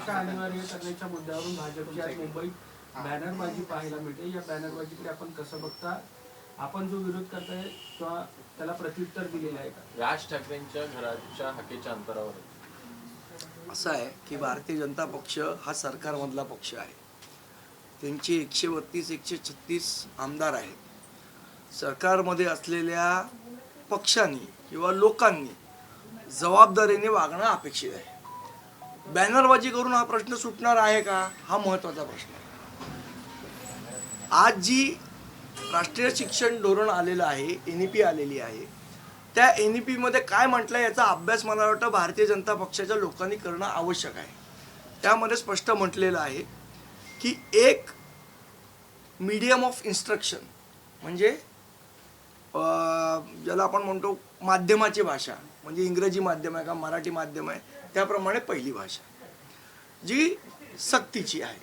भाषा अनिवार्य करण्याच्या मुद्द्यावरून भाजपची आज मुंबईत बॅनरबाजी पाहायला मिळते. या बॅनरबाजीकडे आपण कसं बघता? आपण जो विरोध करताय किंवा त्याला प्रत्युत्तर दिलेलं आहे का? राज ठाकरेंच्या घराच्या हाकेच्या अंतरावर असं आहे की भारतीय जनता पक्ष हा सरकारमधला पक्ष आहे. त्यांचे 132-136 आमदार आहेत. सरकारमध्ये असलेल्या पक्षांनी किंवा लोकांनी जबाबदारीने वागणं अपेक्षित आहे. बॅनरबाजी करून हा प्रश्न सुटणार आहे का, हा महत्त्वाचा प्रश्न आहे. आज जी राष्ट्रीय शिक्षण धोरण आलेलं आहे, NEP आलेली आहे, त्या NEP मध्ये काय म्हटलं याचा अभ्यास मला वाटतं भारतीय जनता पक्षाच्या लोकांनी करणं आवश्यक आहे. त्यामध्ये स्पष्ट म्हटलेलं आहे की एक मीडियम ऑफ इन्स्ट्रक्शन म्हणजे ज्याला आपण म्हणतो माध्यमाची भाषा, म्हणजे इंग्रजी माध्यम आहे का मराठी माध्यम आहे, त्याप्रमाणे पहिली भाषा जी सक्तीची आहे.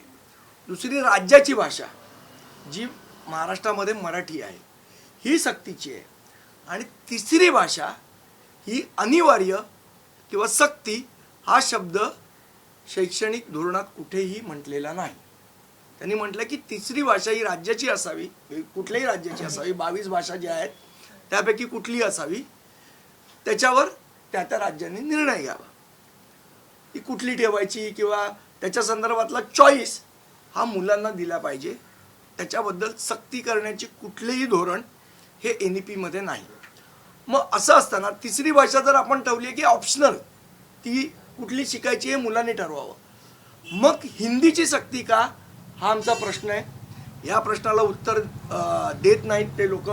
दुसरी राज्याची भाषा जी महाराष्ट्रामध्ये मराठी आहे, ही सक्तीची आहे. आणि तिसरी भाषा ही अनिवार्य किंवा सक्ती हा शब्द शैक्षणिक धोरणात कुठेही म्हटलेला नाही. त्यांनी म्हटलं की तिसरी भाषा ही राज्याची असावी, कुठल्याही राज्याची असावी. 22 भाषा ज्या आहेत त्यापैकी कुठलीही असावी, त्याच्यावर त्या त्या राज्यांनी निर्णय घ्यावा ती कुठली ठेवायची किंवा त्याच्या संदर्भातला चॉईस हा मुलांना दिला पाहिजे. त्याच्याबद्दल सक्ती करण्याची कुठलेही धोरण हे NEP मध्ये नाही. मग असं असताना तिसरी भाषा जर आपण ठेवली की ऑप्शनल, ती कुठली शिकायची हे मुलांनी ठरवावं. मग हिंदीची सक्ती का, हा आमचा प्रश्न आहे. या प्रश्नाला उत्तर देत नाहीत ते लोक.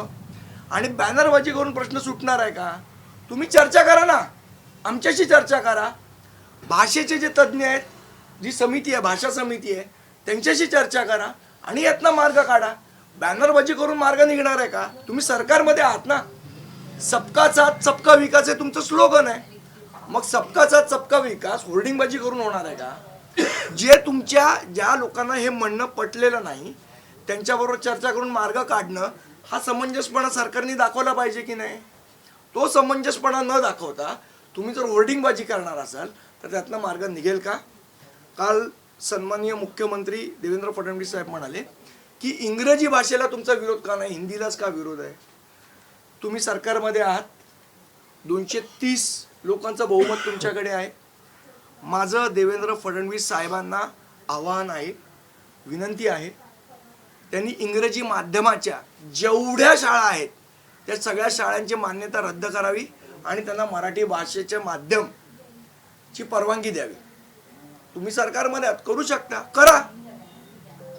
आणि बॅनरबाजी करून प्रश्न सुटणार आहे का? तुम्ही चर्चा करा ना, आमच्याशी चर्चा करा. भाषेचे जे तज्ज्ञ आहेत, जी समिती आहे, भाषा समिती आहे, त्यांच्याशी चर्चा करा आणि यातनं मार्ग काढा. बॅनरबाजी करून मार्ग निघणार आहे का? तुम्ही सरकारमध्ये आहात ना. सबका साथ सबका विकास हे तुमचं स्लोगन आहे. मग सबका साथ सबका विकास होर्डिंगबाजी करून होणार आहे का? ज्या लोकांना हे म्हणणं पटलेलं नाही त्यांच्याबरोबर चर्चा करून मार्ग काढणं हा समंजसपणा सरकारने दाखवला पाहिजे की नाही? तो समंजसपणा न दाखवता तुम्ही जर होर्डिंगबाजी करणार असाल तर त्यातनं मार्ग निघेल का? काल सन्माननीय मुख्यमंत्री देवेंद्र फडणवीस साहेब म्हणाले की इंग्रजी भाषेला तुमचा विरोध का नाही, हिंदीलाच का विरोध आहे? तुम्ही सरकारमध्ये आहात, 230 लोकांचं बहुमत तुमच्याकडे आहे. माझं देवेंद्र फडणवीस साहेबांना आवाहन आहे, विनंती आहे, त्यांनी इंग्रजी माध्यमाच्या जेवढ्या शाळा आहेत त्या सगळ्या शाळांची मान्यता रद्द करावी आणि त्यांना मराठी भाषेचे माध्यमची परवानगी द्यावी. तुम्ही सरकारमध्ये आहात, करू शकता, करा.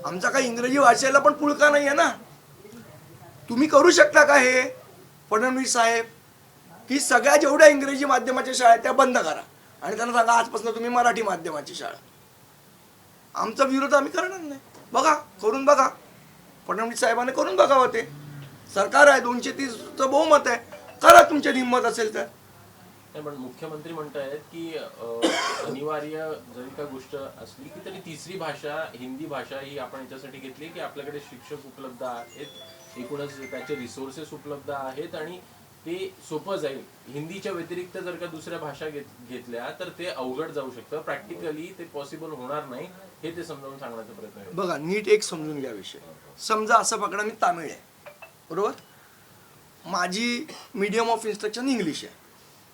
आमचा काही इंग्रजी भाषेला पण पुळका नाही आहे ना. तुम्ही करू शकता का हे फडणवीस साहेब, की सगळ्या जेवढ्या इंग्रजी माध्यमाच्या शाळा आहेत त्या बंद करा आणि त्यांना सांगा आजपासून तुम्ही मराठी माध्यमाची शाळा. आमचा विरोध आम्ही करणार नाही. बघा, करून बघा. फडणवीस साहेबांनी करून बघावं. ते सरकार आहे, 230चं बहुमत आहे, करा तुमच्या हिंमत असेल तर. पण मुख्यमंत्री म्हणतायत की अनिवार्य जरी का गोष्ट असली की तरी तिसरी भाषा हिंदी भाषा ही आपण याच्यासाठी घेतली की आपल्याकडे शिक्षक उपलब्ध आहेत, एकूणच त्याचे रिसोर्सेस उपलब्ध आहेत आणि ते सोपं जाईल. हिंदीच्या व्यतिरिक्त जर का दुसऱ्या भाषा घेतल्या तर ते अवघड जाऊ शकतं, प्रॅक्टिकली ते पॉसिबल होणार नाही, हे ते समजावून सांगण्याचा प्रयत्न आहे. बघा, नीट एक समजून घ्या विषय. समजा असं पकडा मी तामिळ आहे, बरोबर, माझी मीडियम ऑफ इन्स्ट्रक्शन इंग्लिश आहे,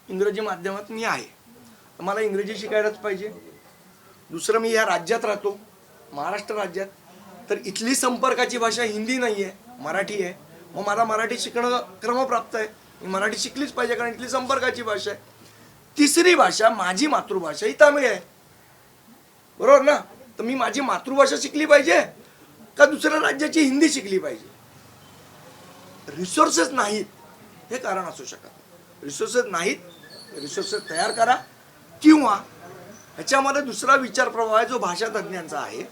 इंग्रजी माध्यमात मी आहे, मला इंग्रजी शिकायलाच पाहिजे. दुसरं, मी या राज्यात राहतो, महाराष्ट्र राज्यात, तर इथली संपर्काची भाषा हिंदी नाही आहे, मराठी आहे. मग मला मराठी शिकणं क्रमप्राप्त आहे, मी मराठी शिकलीच पाहिजे कारण इथली संपर्काची भाषा आहे. तिसरी भाषा माझी मातृभाषा ही तामिळ आहे, बरोबर ना. तर मी माझी मातृभाषा शिकली पाहिजे का दुसऱ्या राज्याची हिंदी शिकली पाहिजे? रिसोर्सेस नाहीत हे कारण असू शकत. रिसोर्सेस नाहीत, रिसोर्सेस तयार करा. किंवा ह्याच्यामध्ये दुसरा विचार प्रवाह आहे जो भाषा तज्ज्ञांचा आहे.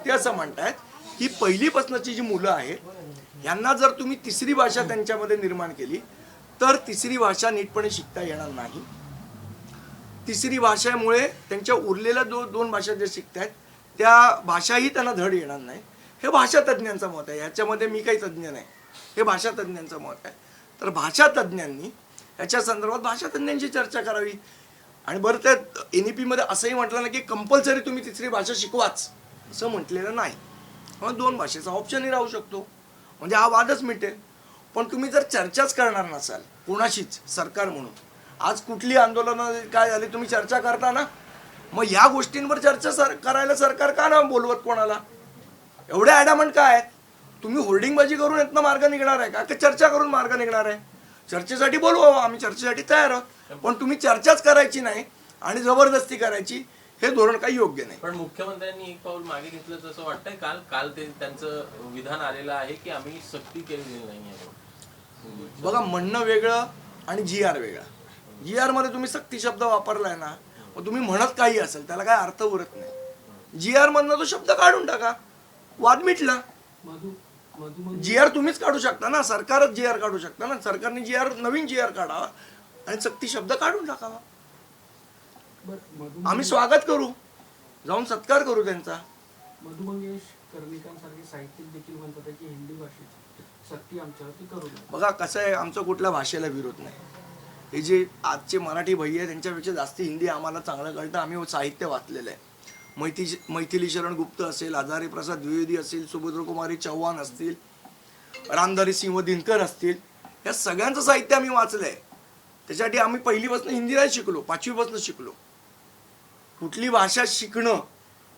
ते असं म्हणतात की पहिलीपासूनची जी मुलं आहेत यांना जर तुम्ही तिसरी भाषा त्यांच्यामध्ये निर्माण केली तर तिसरी भाषा नीटपणे शिकता येणार नाही. तिसरी भाषेमुळे त्यांच्या उरलेल्या दोन भाषा ज्या शिकतायत त्या भाषाही त्यांना धड येणार नाही. हे भाषा तज्ज्ञांचं मत आहे, ह्याच्यामध्ये मी काही तज्ज्ञ नाही, हे भाषा तज्ज्ञांचं मत आहे. तर भाषा तज्ज्ञांनी याच्या संदर्भात भाषा तज्ज्ञांची चर्चा करावी. आणि बरं त्या NEP मध्ये असंही म्हटलं ना की कंपल्सरी तुम्ही तिसरी भाषा शिकवाच असं म्हटलेलं नाही. मग 2 भाषेचा ऑप्शनही राहू शकतो, म्हणजे हा वादच मिटेल. पण तुम्ही जर चर्चाच करणार नसाल कोणाशीच सरकार म्हणून, आज कुठली आंदोलनं काय झाली तुम्ही चर्चा करता ना, मग ह्या गोष्टींवर चर्चा करायला सरकार का ना बोलवत कोणाला? एवढे ॲडॅमंट काय आहेत? तुम्ही होर्डिंगबाजी करून यातनं मार्ग निघणार आहे का चर्चा करून मार्ग निघणार आहे? चर्चेसाठी बोलवा, आम्ही चर्चेसाठी तयार आहोत, पण तुम्ही चर्चाच करायची नाही आणि जबरदस्ती करायची, हे धोरण काही योग्य नाही. पण मुख्यमंत्र्यांनी एक पाऊल मागे घेतलं असं वाटतंय. काल ते त्यांचं विधान आलेलं आहे की आम्ही सक्ती केलेली नाहीये. बघा, म्हणणं वेगळं आणि GR वेगळा. GR मध्ये तुम्ही सक्ती शब्द वापरलाय ना, मग तुम्ही म्हणत काही असेल त्याला काय अर्थ उरत नाही. GR मधनं तो शब्द काढून टाका, वाद मिटला. GR तुम्हीच काढू शकता ना, सरकारच GR काढू शकता ना. सरकारने नवीन GR काढावा आणि सक्ती शब्द काढून टाकावा. आम्ही स्वागत करू, जाऊन सत्कार करू त्यांचा. मधु मंगेश कर्णिकांसारखे साहित्यिक देखील म्हणतात की हिंदी भाषेची सक्ती आमच्यावरती करू नये. बघा कसं आहे, आमचा कुठल्या भाषेला विरोध नाही. हे जे आजचे मराठी भैया आहे त्यांच्यापेक्षा जास्त हिंदी आम्हाला चांगलं कळतं. आम्ही साहित्य वाचलेलं आहे. मैथिली शरण गुप्त असेल, हजारी प्रसाद द्विवेदी असेल, सुभद्रकुमारी चव्हाण असतील, रामधारी सिंह दिनकर असतील, या सगळ्यांचं साहित्य आम्ही वाचलं आहे. त्याच्यासाठी आम्ही पहिलीपासून हिंदी नाही शिकलो, 5वीपासून शिकलो. कुठली भाषा शिकणं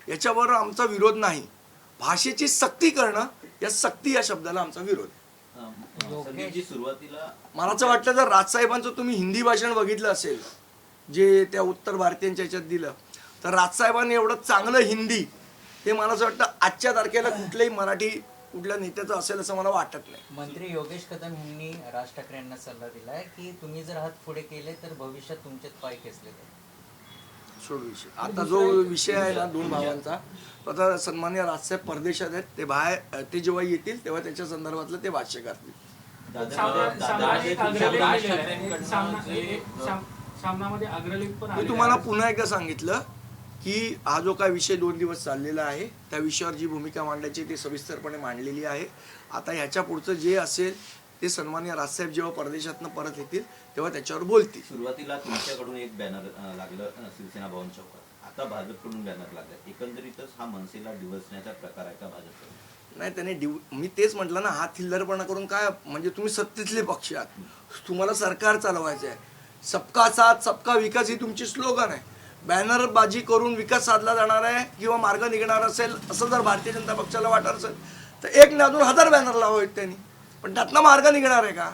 याच्यावर आमचा विरोध नाही. भाषेची सक्ती करणं, या सक्ती या शब्दाला आमचा विरोध. सुरुवातीला मला असं वाटतं जर राजसाहेबांचं तुम्ही हिंदी भाषण बघितलं असेल जे त्या उत्तर भारतीयांच्या ह्याच्यात दिलं, तर राजसाहेबांनी एवढं चांगलं हिंदी हे मला असं वाटतं आजच्या तारखेला कुठल्याही मराठी कुठल्या नेत्याचं असेल असं मला वाटत नाही. मंत्री योगेश कदम यांनी राज ठाकरे यांना सल्ला दिलाय की तुम्ही जर हात पुढे केले तर भविष्यात तुमचेच पाय खेचले जाईल. सोड विषय. आता जो विषय आहे ना 2 भावांचा, तो आता सन्मान्य राजसाहेब परदेशात आहेत, ते बाहेर ते जेव्हा येतील तेव्हा त्याच्या संदर्भातलं ते भाष्य करतील. सामनामध्ये अग्रलेख पण मी तुम्हाला पुन्हा एकदा सांगितलं की हा जो काय विषय 2 दिवस चाललेला आहे त्या विषयावर जी भूमिका मांडायची ती सविस्तरपणे मांडलेली आहे. आता ह्याच्या पुढचं जे असेल ते सन्मान्य राजसाहेब जेव्हा परदेशातनं परत येतील तेव्हा त्याच्यावर बोलतील. सुरुवातीला तुमच्याकडून एक बॅनर लागलं शिवसेना भवन चौकात, आता भाजपकडून बॅनर लागलं. एकंदरीतच हा मनसेला डिवचण्याचा प्रकार आहे का भाजपकडून? नाही, त्याने मी तेच म्हटलं ना, हा थिल्लरपणा करून काय, म्हणजे तुम्ही सत्तेतले पक्ष आहात, तुम्हाला सरकार चालवायचं आहे. सबका साथ सबका विकास ही तुमची स्लोगन आहे. बॅनरबाजी करून विकास साधला जाणार आहे किंवा मार्ग निघणार असेल असं जर भारतीय जनता पक्षाला वाटत असेल तर 1 नाही 1000 बॅनर लावावेत त्यांनी, पण त्यातनं मार्ग निघणार आहे का?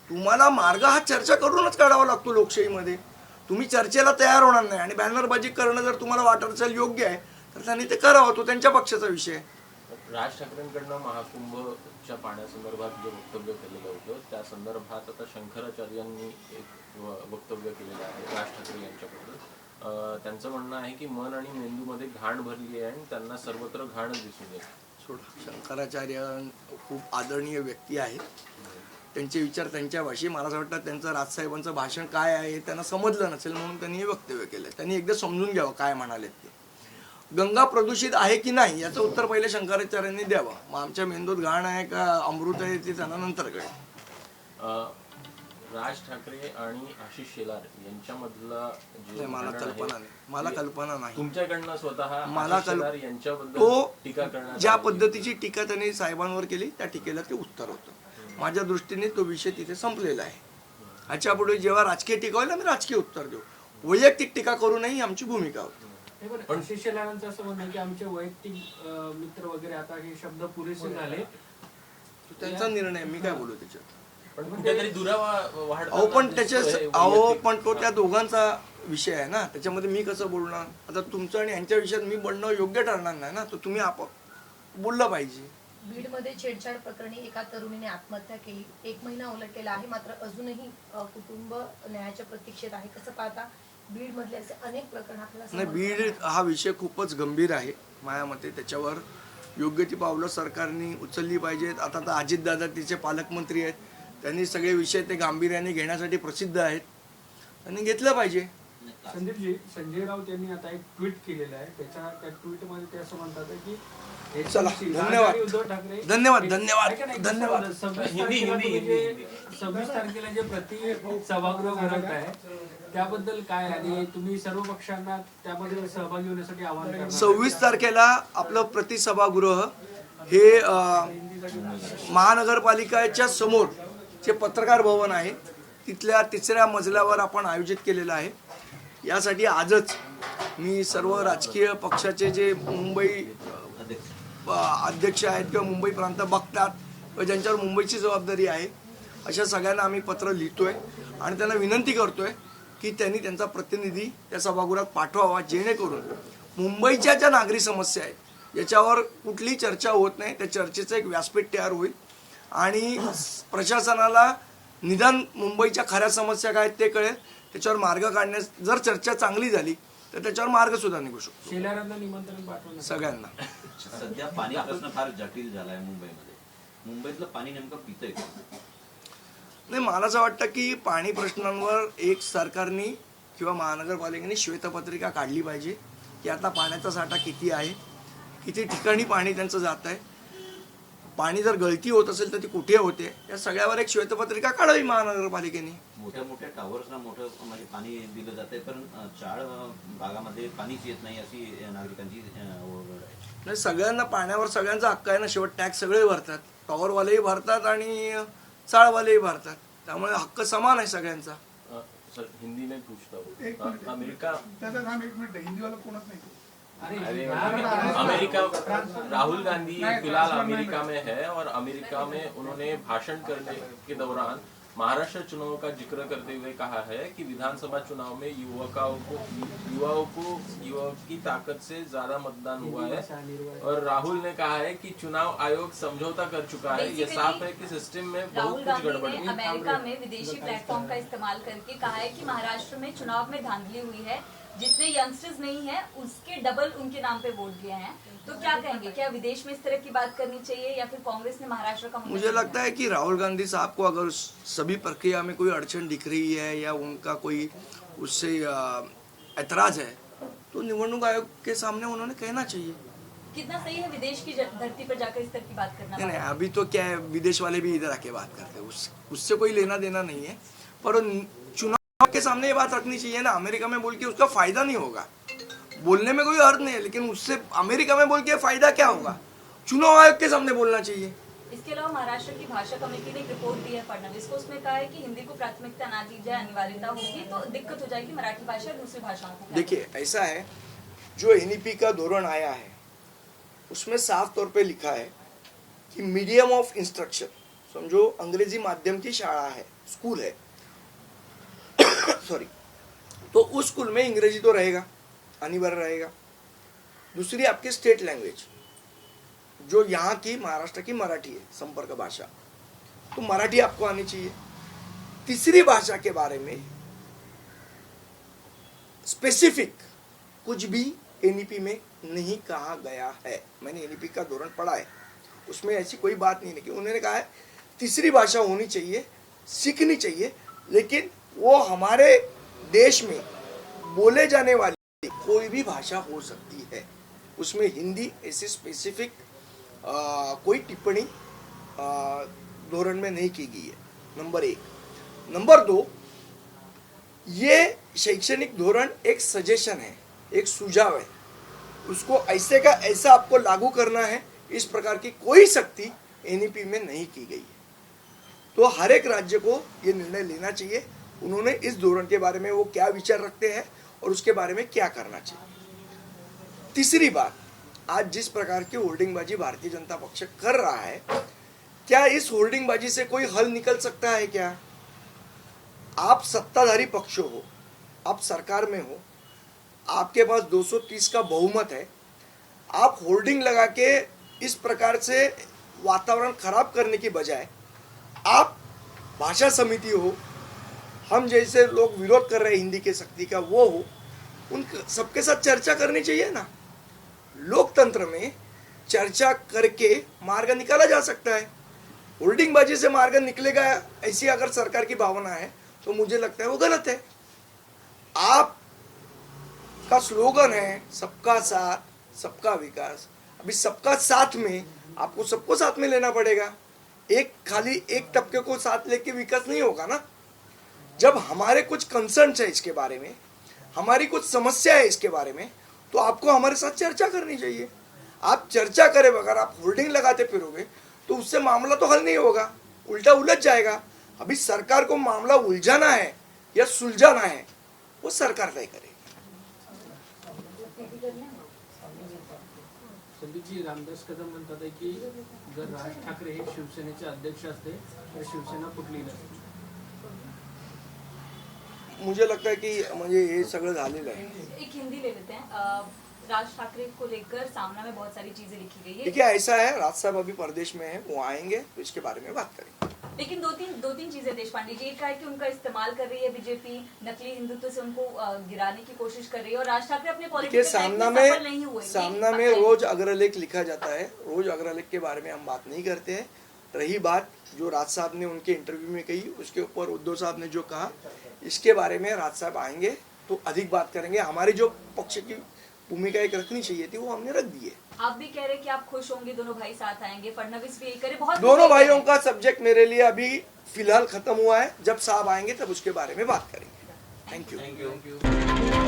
तुम्हाला मार्ग हा चर्चा करूनच काढावा लागतो लोकशाहीमध्ये. तुम्ही चर्चेला तयार होणार नाही आणि बॅनरबाजी करणं जर तुम्हाला वाटत असेल योग्य आहे तर त्यांनी ते करावं, तो त्यांच्या पक्षाचा विषय आहे. राज ठाकरेंकडनं महाकुंभच्या पाण्यासंदर्भात जे वक्तव्य केलेलं होतं त्या संदर्भात आता शंकराचार्यांनी एक वक्तव्य केलेलं आहे राज ठाकरे यांच्याबद्दल. त्यांचं म्हणणं आहे की मन आणि मेंदूमध्ये घाण भरली आहे आणि त्यांना सर्वत्र घाणच दिसून येते. शंकराचार्य खूप आदरणीय व्यक्ती आहेत, त्यांचे विचार त्यांच्या भाषी. मला असं वाटतं त्यांचं राजसाहेबांचं भाषण काय आहे हे त्यांना समजलं नसेल म्हणून त्यांनी हे वक्तव्य केलं. त्यांनी एकदा समजून घ्यावं काय म्हणालेत ते. गंगा प्रदूषित आहे की नाही याचं उत्तर पहिले शंकराचार्यांनी द्यावं. मग आमच्या मेंदूत घाण आहे का अमृत आहे ते त्यांना नंतर कळेल. राज ठाकरे आणि आशिष शेलार यांच्यामधला जे मला कल्पना नाही, मला कल्पना नाही. तुमच्याकडनं स्वतः मला शेलार यांच्याबद्दल तो टीका करण्यात ज्या पद्धतीची टीका त्यांनी साहेबांवर केली त्या टीकेला ते उत्तर होतं. माझ्या दृष्टीने तो विषय तिथे संपलेला आहे. ह्याच्या पुढे जेव्हा राजकीय टीका होईल आम्ही राजकीय उत्तर देऊ. वैयक्तिक टीका करू नये ही आमची भूमिका होती. पण शिष्यलांचं असं म्हणणं की आमचे वैयक्तिक मित्र वगैरे आता हे शब्द पुरेसे झाले, त्यांचा निर्णय, मी काय बोलू त्याच्यात. पण कुठेतरी दुरावा वाढतो. पण तो त्या दोघांचा विषय आहे ना, त्याच्यामध्ये मी कसं बोलणार. आता तुमचं आणि यांच्या विषयात मी बोलणं योग्य ठरणार नाही ना, तर तुम्ही बोललं पाहिजे. बीडमध्ये छेडछाड प्रकरणी एका तरुणीने आत्महत्या केली. 1 महिना उलटलेला आहे, मात्र अजूनही कुटुंब न्यायाच्या प्रतीक्षेत आहे. कसं पाहता बीड मधले असे अनेक प्रकरण आपल्याला? नाही, बीड हा विषय खूपच गंभीर आहे माझ्या मते. त्याच्यावर योग्य ती पावलं सरकारने उचलली पाहिजेत. आता तर अजितदादा तिचे पालकमंत्री आहेत, त्यांनी सगळे विषय ते गांभीर्याने घेण्यासाठी प्रसिद्ध आहेत, त्यांनी घेतलं पाहिजे. संदीपजी, संजय राऊत यांनी आता एक ट्विट केलेलं आहे. त्या ट्विटमध्ये ते असं म्हणतात आहे की चला, SMC, धन्यवाद. राज उद्धव ठाकरे धन्यवाद, धन्यवाद, ऐका ना, एक धन्यवाद. मिनिट, 26 तारखेला जे प्रति सभागृह भरत आहे त्याबद्दल काय, आणि तुम्ही सर्व पक्षांना त्यामध्ये सहभागी होण्यासाठी आवाहन करणार? 26 तारखेला आपलं प्रतिसभागृह हे महानगरपालिकेच्या समोर जे पत्रकार भवन आहे तिथल्या 3ऱ्या मजल्यावर आपण आयोजित केलेलं आहे. यासाठी आजच मी सर्व राजकीय पक्षाचे जे मुंबई अध्यक्ष आहेत किंवा मुंबई प्रांत बघतात किंवा ज्यांच्यावर मुंबईची जबाबदारी आहे अशा सगळ्यांना आम्ही पत्र लिहितोय आणि त्यांना विनंती करतोय की त्यांनी त्यांचा प्रतिनिधी त्या सभागृहात पाठवावा, जेणेकरून मुंबईच्या ज्या नागरी समस्या आहेत याच्यावर कुठलीही चर्चा होत नाही, त्या चर्चेचं एक व्यासपीठ तयार होईल आणि प्रशासनाला निदान मुंबईच्या खऱ्या समस्या काय आहेत ते कळेल, त्याच्यावर मार्ग काढण्यास जर चर्चा चांगली झाली तर त्याच्यावर मार्ग सुद्धा निघू शकतो. शेलारांना निमंत्रण पाठवलं सगळ्यांना. सध्या पाणी प्रश्न फार जटिल झालाय मुंबईमध्ये. मुंबईतलं पाणी नेमकं पितंय का? नाही, मला असं वाटतं की पाणी प्रश्नांवर एक सरकारने किंवा महानगरपालिकेने श्वेतपत्रिका काढली पाहिजे की आता पाण्याचा साठा किती आहे, किती ठिकाणी पाणी त्यांचं जात आहे, पाणी जर गळती होत असेल तर ती कुठे होते, या सगळ्यावर एक श्वेतपत्रिका काढावी महानगरपालिकेने. मोठ्या मोठ्या टावर्सना मोठं म्हणजे पाणी दिलं जातंय, पण चाळ भागामध्ये पाणीच येत नाही अशी नागरिकांची ओरड आहे. नाही, सगळ्यांना पाण्यावर सगळ्यांचा हक्क आहे ना, शेवट टॅक्स सगळे भरतात, टॉवरवालेही भरतात आणि चाळवालेही भरतात, त्यामुळे हक्क समान आहे सगळ्यांचा. सर, हिंदी में पूछता हूँ, अमेरिका हिंदी वाला कोणच नाही. अरे अमेरिका, राहुल गांधी फिलहाल अमेरिका में है और अमेरिका में उन्होंने भाषण करने के दौरान महाराष्ट्र चुनाव का जिक्र करते हुए कहा है कि विधानसभा चुनाव में युवाओं की ताकत से ज्यादा मतदान हुआ है, और राहुल ने कहा है कि चुनाव आयोग समझौता कर चुका है. ये साफ है कि सिस्टम में राहुल बहुत कुछ गांधी गड़बड़ ने है. अमेरिका में विदेशी प्लेटफॉर्म का इस्तेमाल करके कहा है कि महाराष्ट्र में चुनाव में धांधली हुई है, जितने यंगस्टर्स नहीं है उसके डबल उनके नाम पे वोट दिए हैं. तो क्या कहेंगे, क्या विदेश में इस तरह की बात करनी चाहिए या फिर कांग्रेस ने महाराष्ट्र का मुझे लगता है कि राहुल गांधी साहब को अगर सभी प्रक्रिया में कोई अड़चन दिख रही है या उनका कोई उससे ऐतराज है तो निवडणूक आयोग के सामने उन्होंने कहना चाहिए. कितना सही है विदेश की धरती पर जाकर इस तरह की बात करना? नहीं, अभी तो क्या है, विदेश वाले भी इधर आके बात करते हैं, उससे कोई लेना देना नहीं है, पर चुनाव के सामने ये बात रखनी चाहिए ना. अमेरिका में बोल के उसका फायदा नहीं होगा, बोलने में कोई अर्थ नहीं है, लेकिन उससे अमेरिका में बोल के फायदा क्या होगा, चुनाव आयोग के सामने बोलना चाहिए. इसके अलावा महाराष्ट्र की भाषा कमेटी ने एक रिपोर्ट दी है फडणवीस को, उसमें कहा है कि हिंदी को प्राथमिकता ना दी जाए, अनिवार्यता होगी तो दिक्कत हो जाएगी मराठी भाषा और दूसरी भाषाओं को. देखिए, ऐसा है, जो एनईपी का धोरण आया है उसमें साफ तौर पे लिखा है कि मीडियम ऑफ इंस्ट्रक्शन, समझो अंग्रेजी माध्यम की शाळा है, स्कूल है सॉरी, तो उस स्कूल में अंग्रेजी तो रहेगा, अनिवार्य रहेगा. दूसरी आपकी स्टेट लैंग्वेज जो यहाँ की महाराष्ट्र की मराठी है, संपर्क भाषा, तो मराठी आपको आनी चाहिए. तीसरी भाषा के बारे में स्पेसिफिक कुछ भी एनईपी में नहीं कहा गया है. मैंने एनईपी का धोरण पढ़ा है, उसमें ऐसी कोई बात नहीं है. उन्होंने कहा है तीसरी भाषा होनी चाहिए, सीखनी चाहिए, लेकिन वो हमारे देश में बोले जाने वाली कोई भी भाषा हो सकती है, उसमें हिंदी ऐसी स्पेसिफिक कोई टिप्पणी धोरण में नहीं की गई है. नंबर 1. नंबर 2, ये शैक्षणिक धोरण एक सजेशन है, एक सुझाव है, उसको ऐसे का ऐसा आपको लागू करना है, इस प्रकार की कोई सख्ती एनईपी में नहीं की गई है. तो हर एक राज्य को ये निर्णय लेना चाहिए उन्होंने इस धोरण के बारे में वो क्या विचार रखते हैं और उसके बारे में क्या करना चाहिए. तीसरी बात, आज जिस प्रकार की होर्डिंगबाजी भारतीय जनता पक्ष कर रहा है, क्या इस होर्डिंगबाजी से कोई हल निकल सकता है क्या? आप सत्ताधारी पक्ष हो, आप सरकार में हो, आपके पास 230 का बहुमत है, आप होर्डिंग लगा के इस प्रकार से वातावरण खराब करने की बजाय आप भाषा समिति हो, हम जैसे लोग विरोध कर रहे हैं हिंदी के सख्ती का वो हो, उन सबके साथ चर्चा करनी चाहिए ना. लोकतंत्र में चर्चा करके मार्ग निकाला जा सकता है. होर्डिंगबाजी से मार्ग निकलेगा ऐसी अगर सरकार की भावना है तो मुझे लगता है वो गलत है. आप का स्लोगन है सबका साथ सबका विकास। अभी सबका साथ में आपको सबको साथ में लेना पड़ेगा, खाली एक तबके को साथ लेके विकास नहीं होगा ना। जब हमारे कुछ कंसर्न है इसके बारे में, हमारी कुछ समस्या है इसके बारे में, तो आपको हमारे साथ चर्चा करनी चाहिए। आप चर्चा करे बगैर आप होल्डिंग लगाते फिरोगे तो उससे मामला तो हल नहीं होगा, उल्टा उलझ जाएगा। अभी सरकार को मामला उलझाना है या सुलझाना है वो सरकार तय करेगी। संदीपजी, रामदास कदम म्हणतात आहे की जर राज ठाकरे हे शिवसेनेचे अध्यक्ष असते तर शिवसेना फुटली नसती। मुझे लगता है कि म्हणजे हे सगळं झालेलं आहे। एक हिंदी ले लेते हैं। राज ठाकरे को लेकर सामना में बहुत सारी चीजें लिखी गई है, देखिए ऐसा है, राज साहब अभी प्रदेश में है, वो आएंगे तो इसके बारे में बात करेंगे। लेकिन दो तीन चीजें देशपांडे जी, एक है कि उनका इस्तेमाल कर रही है बीजेपी, नकली हिंदुत्व से उनको गिराने की कोशिश कर रही है, और राज ठाकरे अपने देखिए पॉलिटिकल लाइफ में सफल नहीं हुए। सामना में रोज अग्रलेख लिखा जाता है, रोज अग्रलेख के बारे में हम बात नहीं करते हैं। रही बात जो राज साहब ने उनके इंटरव्यू में कही, उसके ऊपर उद्धव साहब ने जो कहा, इसके बारे में राज साहब आएंगे तो अधिक बात करेंगे। हमारी जो पक्ष की भूमिका एक रखनी चाहिए थी वो हमने रख दी है। आप भी कह रहे हैं कि आप खुश होंगे दोनों भाई साथ आएंगे, फडणवीस भी यही करे, बहुत दोनों भाइयों का सब्जेक्ट मेरे लिए अभी फिलहाल खत्म हुआ है, जब साहब आएंगे तब उसके बारे में बात करेंगे। Thank you.